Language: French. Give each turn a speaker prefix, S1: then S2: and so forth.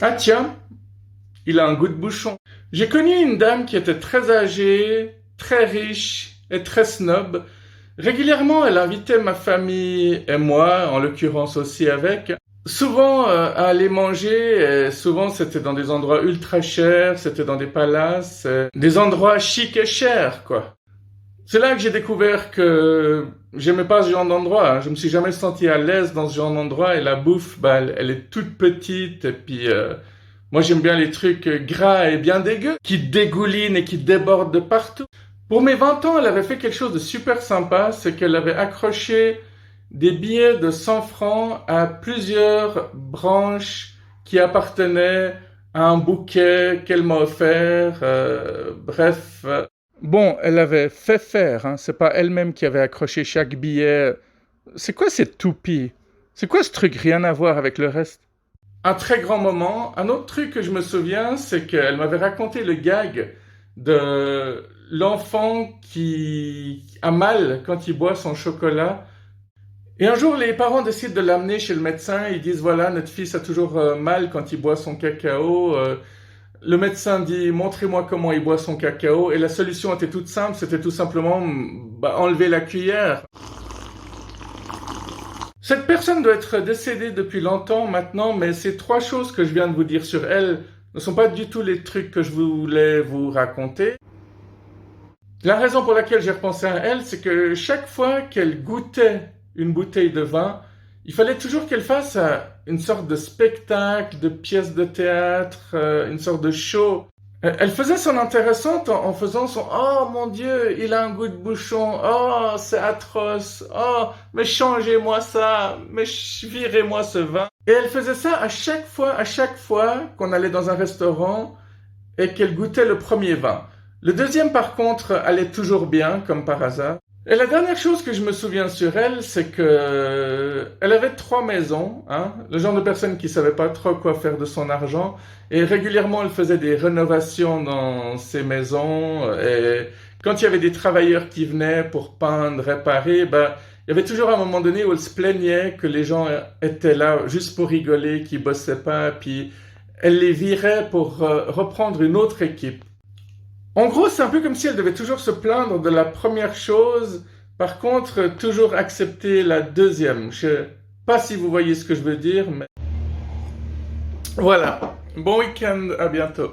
S1: Ah tiens, il a un goût de bouchon. J'ai connu une dame qui était très âgée, très riche et très snob. Régulièrement, elle invitait ma famille et moi, en l'occurrence aussi avec, souvent à aller manger. Et souvent, c'était dans des endroits ultra chers, c'était dans des palaces, des endroits chics et chers, quoi. C'est là que j'ai découvert que j'aimais pas ce genre d'endroit, hein. Je me suis jamais senti à l'aise dans ce genre d'endroit et la bouffe, bah, elle est toute petite et puis moi j'aime bien les trucs gras et bien dégueux, qui dégoulinent et qui débordent de partout. Pour mes 20 ans, elle avait fait quelque chose de super sympa, c'est qu'elle avait accroché des billets de 100 francs à plusieurs branches qui appartenaient à un bouquet qu'elle m'a offert. Bref, bon, elle avait fait faire, hein. C'est pas elle-même qui avait accroché chaque billet. C'est quoi cette toupie? C'est quoi ce truc? Rien à voir avec le reste. Un très grand moment. Un autre truc que je me souviens, c'est qu'elle m'avait raconté le gag de l'enfant qui a mal quand il boit son chocolat. Et un jour, les parents décident de l'amener chez le médecin. Ils disent, voilà, notre fils a toujours mal quand il boit son cacao. Le médecin dit, montrez-moi comment il boit son cacao. Et la solution était toute simple, c'était tout simplement enlever la cuillère. Cette personne doit être décédée depuis longtemps maintenant, mais ces trois choses que je viens de vous dire sur elle ne sont pas du tout les trucs que je voulais vous raconter. La raison pour laquelle j'ai repensé à elle, c'est que chaque fois qu'elle goûtait une bouteille de vin, il fallait toujours qu'elle fasse une sorte de spectacle, de pièce de théâtre, une sorte de show. Elle faisait son intéressante en faisant son «Oh mon Dieu, il a un goût de bouchon, oh c'est atroce, oh mais changez-moi ça, mais virez-moi ce vin». Et elle faisait ça à chaque fois qu'on allait dans un restaurant et qu'elle goûtait le premier vin. Le deuxième, par contre, allait toujours bien, comme par hasard. Et la dernière chose que je me souviens sur elle, c'est que elle avait trois maisons, hein, le genre de personne qui savait pas trop quoi faire de son argent, et régulièrement elle faisait des rénovations dans ses maisons, et quand il y avait des travailleurs qui venaient pour peindre, réparer, il y avait toujours un moment donné où elle se plaignait que les gens étaient là juste pour rigoler, qu'ils bossaient pas, puis elle les virait pour reprendre une autre équipe. En gros, c'est un peu comme si elle devait toujours se plaindre de la première chose, par contre, toujours accepter la deuxième. Je sais pas si vous voyez ce que je veux dire, mais voilà. Bon week-end, à bientôt.